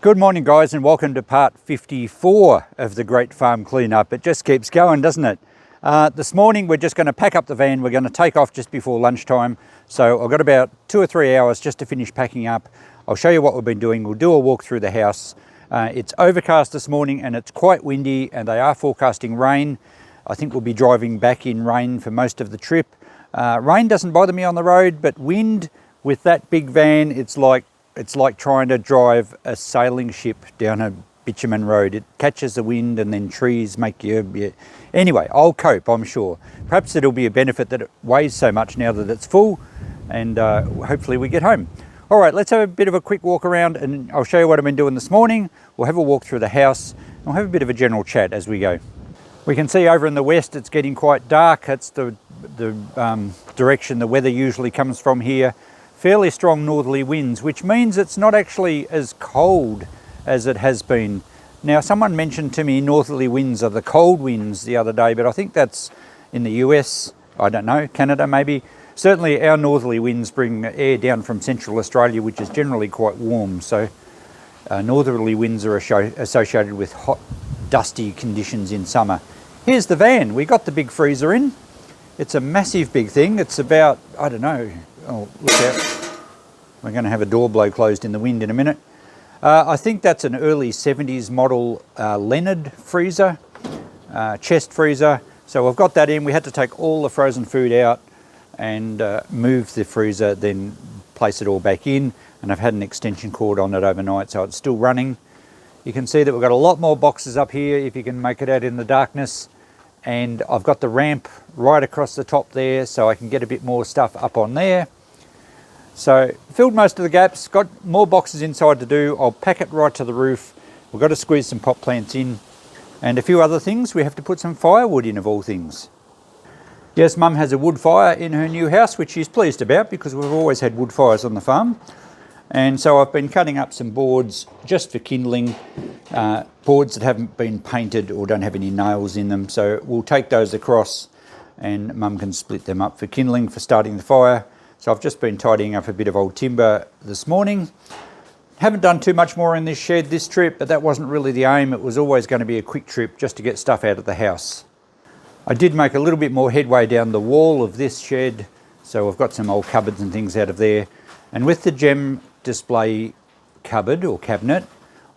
Good morning guys, and welcome to part 54 of the Great Farm Cleanup. It just keeps going, doesn't it? This morning we're just going to pack up the van. We're going to take off just before lunchtime. So I've got about 2 or 3 hours just to finish packing up. I'll show you what we've been doing. We'll do a walk through the house. It's overcast this morning and it's quite windy, and they are forecasting rain. I think we'll be driving back in rain for most of the trip. Rain doesn't bother me on the road, but wind with that big van, it's like trying to drive a sailing ship down a bitumen road. It catches the wind and then trees make you... Anyway, I'll cope, I'm sure. Perhaps it'll be a benefit that it weighs so much now that it's full, and hopefully we get home. All right, let's have a bit of a quick walk around and I'll show you what I've been doing this morning. We'll have a walk through the house and we'll have a bit of a general chat as we go. We can see over in the west it's getting quite dark. That's the direction the weather usually comes from here. Fairly strong northerly winds, which means it's not actually as cold as it has been. Now, someone mentioned to me northerly winds are the cold winds the other day, but I think that's in the US, I don't know, Canada maybe. Certainly our northerly winds bring air down from central Australia, which is generally quite warm. So northerly winds are associated with hot, dusty conditions in summer. Here's the van. We got the big freezer in. It's a massive big thing. It's about, I don't know, oh, look out. We're going to have a door blow closed in the wind in a minute. I think that's an early 70s model Leonard freezer, chest freezer. So I've got that in. We had to take all the frozen food out and move the freezer, then place it all back in. And I've had an extension cord on it overnight, so it's still running. You can see that we've got a lot more boxes up here, if you can make it out in the darkness. And I've got the ramp right across the top there, so I can get a bit more stuff up on there. So filled most of the gaps, got more boxes inside to do. I'll pack it right to the roof. We've got to squeeze some pot plants in and a few other things. We have to put some firewood in, of all things. Yes, Mum has a wood fire in her new house, which she's pleased about because we've always had wood fires on the farm. And so I've been cutting up some boards just for kindling, boards that haven't been painted or don't have any nails in them. So we'll take those across and Mum can split them up for kindling for starting the fire. So I've just been tidying up a bit of old timber this morning. Haven't done too much more in this shed this trip, but that wasn't really the aim. It was always going to be a quick trip just to get stuff out of the house. I did make a little bit more headway down the wall of this shed. So I've got some old cupboards and things out of there. And with the gem display cupboard or cabinet,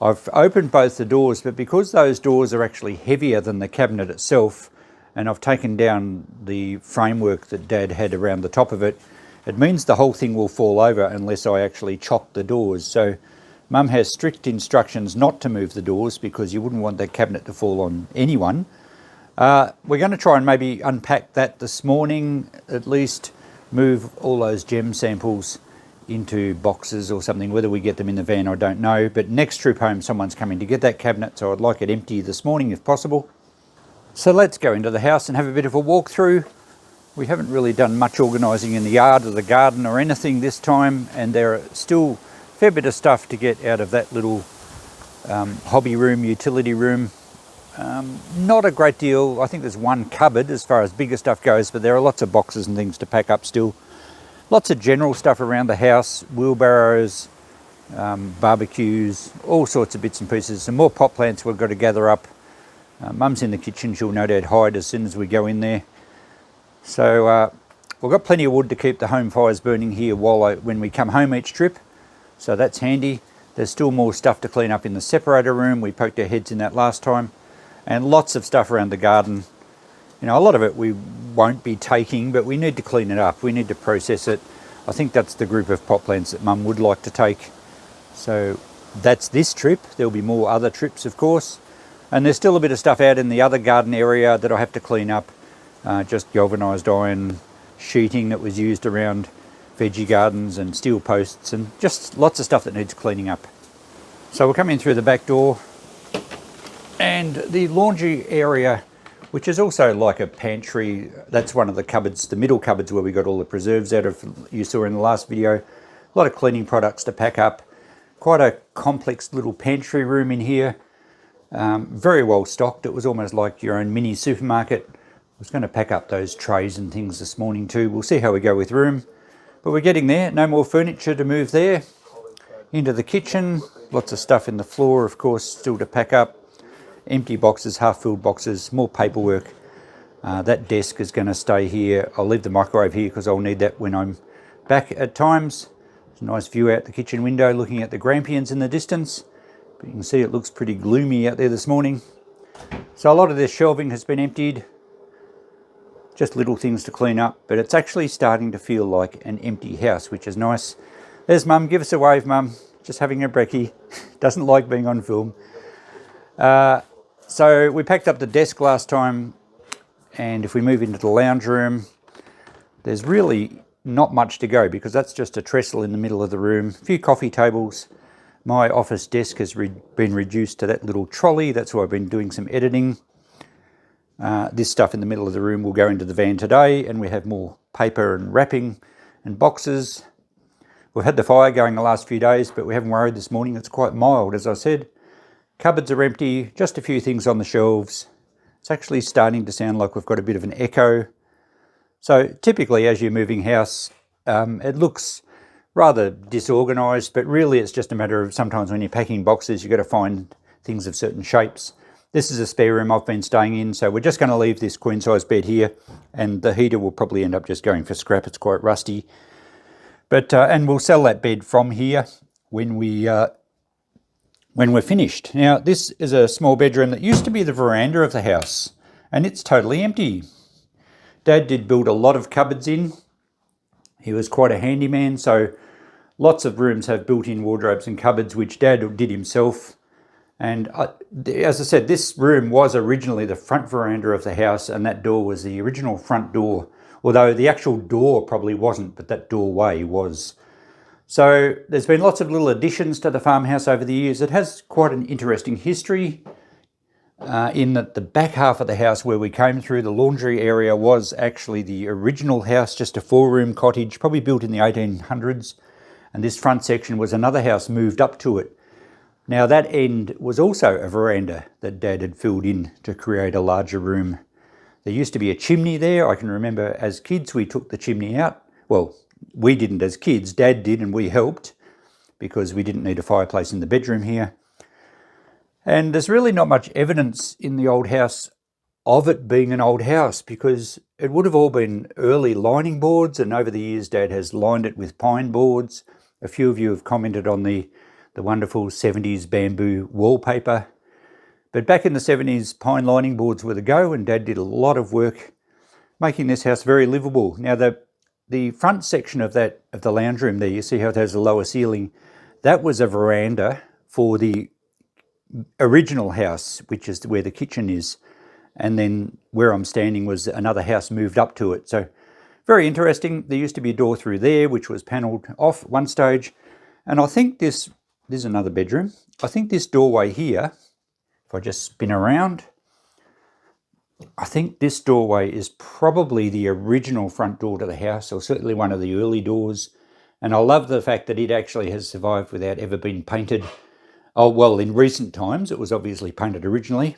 I've opened both the doors, but because those doors are actually heavier than the cabinet itself, and I've taken down the framework that Dad had around the top of it, it means the whole thing will fall over unless I actually chock the doors. So Mum has strict instructions not to move the doors because you wouldn't want that cabinet to fall on anyone. We're going to try and maybe unpack that this morning, at least move all those gem samples into boxes or something. Whether we get them in the van, I don't know. But next trip home, someone's coming to get that cabinet, so I'd like it empty this morning if possible. So let's go into the house and have a bit of a walk through. We haven't really done much organising in the yard or the garden or anything this time, and there are still a fair bit of stuff to get out of that little hobby room, utility room. Not a great deal. I think there's one cupboard as far as bigger stuff goes, but there are lots of boxes and things to pack up still. Lots of general stuff around the house, wheelbarrows, barbecues, all sorts of bits and pieces. Some more pot plants we've got to gather up. Mum's in the kitchen, she'll no doubt hide as soon as we go in there. So we've got plenty of wood to keep the home fires burning here when we come home each trip. So that's handy. There's still more stuff to clean up in the separator room. We poked our heads in that last time. And lots of stuff around the garden. You know, a lot of it we won't be taking, but we need to clean it up. We need to process it. I think that's the group of pot plants that Mum would like to take. So that's this trip. There'll be more other trips, of course. And there's still a bit of stuff out in the other garden area that I have to clean up. Just galvanised iron sheeting that was used around veggie gardens and steel posts and just lots of stuff that needs cleaning up. So we're coming through the back door, and the laundry area, which is also like a pantry. That's one of the cupboards, the middle cupboards where we got all the preserves out of, you saw in the last video. A lot of cleaning products to pack up. Quite a complex little pantry room in here. Very well stocked. It was almost like your own mini supermarket. I was going to pack up those trays and things this morning too. We'll see how we go with room. But we're getting there. No more furniture to move there. Into the kitchen, lots of stuff in the floor, of course, still to pack up. Empty boxes, half-filled boxes, more paperwork. That desk is going to stay here. I'll leave the microwave here because I'll need that when I'm back at times. There's a nice view out the kitchen window looking at the Grampians in the distance. But you can see it looks pretty gloomy out there this morning. So a lot of this shelving has been emptied. Just little things to clean up, but it's actually starting to feel like an empty house, which is nice. There's Mum. Give us a wave, Mum. Just having a brekkie. Doesn't like being on film. So we packed up the desk last time, and if we move into the lounge room, there's really not much to go because that's just a trestle in the middle of the room. A few coffee tables. My office desk has been reduced to that little trolley. That's where I've been doing some editing. This stuff in the middle of the room will go into the van today, and we have more paper and wrapping and boxes. We've had the fire going the last few days, but we haven't worried this morning. It's quite mild, as I said. Cupboards are empty, just a few things on the shelves. It's actually starting to sound like we've got a bit of an echo. So typically, as you're moving house, it looks rather disorganised, but really it's just a matter of sometimes when you're packing boxes, you've got to find things of certain shapes. This is a spare room I've been staying in, so we're just going to leave this queen size bed here, and the heater will probably end up just going for scrap. It's quite rusty. But and we'll sell that bed from here when we're finished. Now, this is a small bedroom that used to be the veranda of the house, and it's totally empty. Dad did build a lot of cupboards in. He was quite a handyman, so lots of rooms have built-in wardrobes and cupboards, which Dad did himself. And as I said, this room was originally the front veranda of the house, and that door was the original front door, although the actual door probably wasn't, but that doorway was. So there's been lots of little additions to the farmhouse over the years. It has quite an interesting history in that the back half of the house where we came through, the laundry area, was actually the original house, just a 4-room cottage, probably built in the 1800s. And this front section was another house moved up to it. Now that end was also a veranda that Dad had filled in to create a larger room. There used to be a chimney there. I can remember as kids we took the chimney out. Well, we didn't as kids, Dad did, and we helped because we didn't need a fireplace in the bedroom here. And there's really not much evidence in the old house of it being an old house because it would have all been early lining boards, and over the years Dad has lined it with pine boards. A few of you have commented on the wonderful 70s bamboo wallpaper. But back in the 70s, pine lining boards were the go, and Dad did a lot of work making this house very livable. Now, the front section of the lounge room there, you see how it has a lower ceiling, that was a veranda for the original house, which is where the kitchen is. And then where I'm standing was another house moved up to it. So very interesting. There used to be a door through there, which was panelled off one stage. And I think this is another bedroom. I think this doorway here, if I just spin around, I think this doorway is probably the original front door to the house, or certainly one of the early doors. And I love the fact that it actually has survived without ever being painted. Oh, well, in recent times, it was obviously painted originally.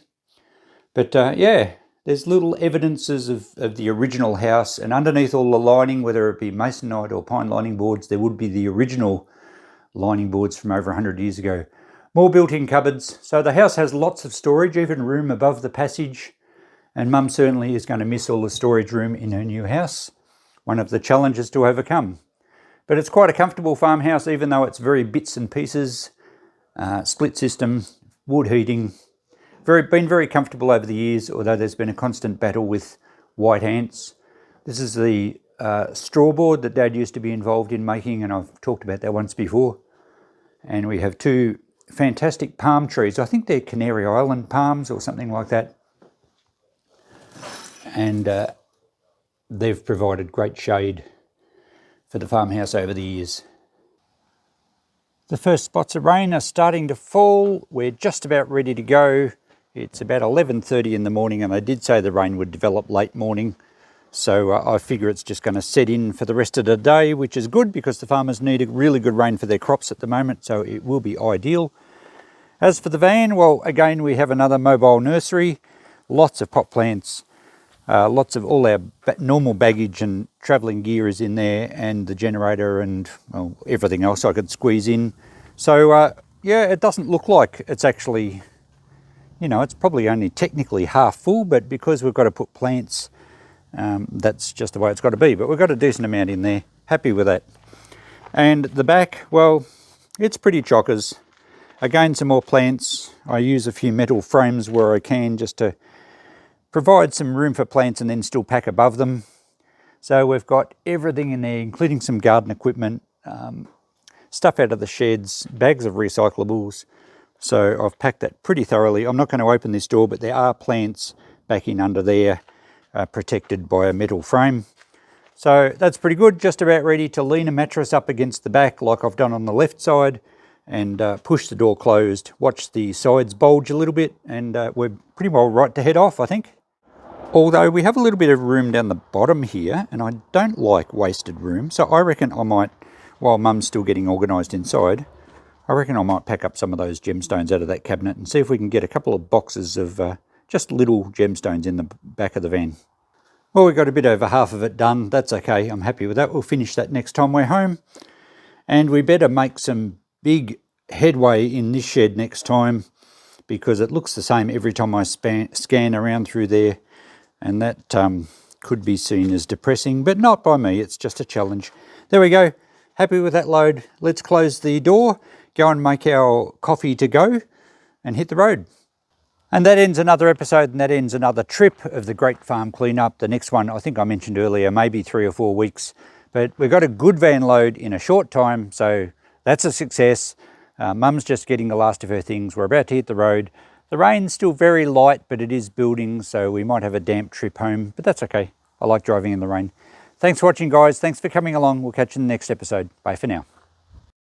But yeah, there's little evidences of the original house, and underneath all the lining, whether it be masonite or pine lining boards, there would be the original lining boards from over 100 years ago. More built-in cupboards. So the house has lots of storage, even room above the passage. And Mum certainly is going to miss all the storage room in her new house. One of the challenges to overcome. But it's quite a comfortable farmhouse, even though it's very bits and pieces. Split system, wood heating. Been very comfortable over the years, although there's been a constant battle with white ants. This is the straw board that Dad used to be involved in making, and I've talked about that once before. And we have 2 fantastic palm trees. I think they're Canary Island palms or something like that. And they've provided great shade for the farmhouse over the years. The first spots of rain are starting to fall. We're just about ready to go. It's about 11:30 in the morning, and they did say the rain would develop late morning. So I figure it's just going to set in for the rest of the day, which is good because the farmers need a really good rain for their crops at the moment, so it will be ideal. As for the van, well, again, we have another mobile nursery, lots of pot plants, lots of all our normal baggage and travelling gear is in there, and the generator and well, everything else I could squeeze in. So yeah, it doesn't look like it's actually, you know, it's probably only technically half full, but because we've got to put plants, that's just the way it's got to be. But we've got a decent amount in there. Happy with that. And the back, well, it's pretty chockers. Again, some more plants. I use a few metal frames where I can, just to provide some room for plants and then still pack above them. So we've got everything in there, including some garden equipment, stuff out of the sheds, bags of recyclables. So I've packed that pretty thoroughly. I'm not going to open this door, but there are plants back in under there, protected by a metal frame. So that's pretty good. Just about ready to lean a mattress up against the back like I've done on the left side, and push the door closed, watch the sides bulge a little bit, and we're pretty well right to head off, I think. Although we have a little bit of room down the bottom here, and I don't like wasted room, so I reckon I might, while Mum's still getting organised inside, I reckon I might pack up some of those gemstones out of that cabinet and see if we can get a couple of boxes of just little gemstones in the back of the van. Well, we've got a bit over half of it done. That's okay. I'm happy with that. We'll finish that next time we're home. And we better make some big headway in this shed next time, because it looks the same every time I scan around through there. And that could be seen as depressing, but not by me. It's just a challenge. There we go. Happy with that load. Let's close the door, go and make our coffee to go, and hit the road. And that ends another episode, and that ends another trip of the Great Farm Cleanup. The next one, I think I mentioned earlier, maybe 3 or 4 weeks. But we've got a good van load in a short time, so that's a success. Mum's just getting the last of her things. We're about to hit the road. The rain's still very light, but it is building, so we might have a damp trip home, but that's okay. I like driving in the rain. Thanks for watching, guys. Thanks for coming along. We'll catch you in the next episode. Bye for now.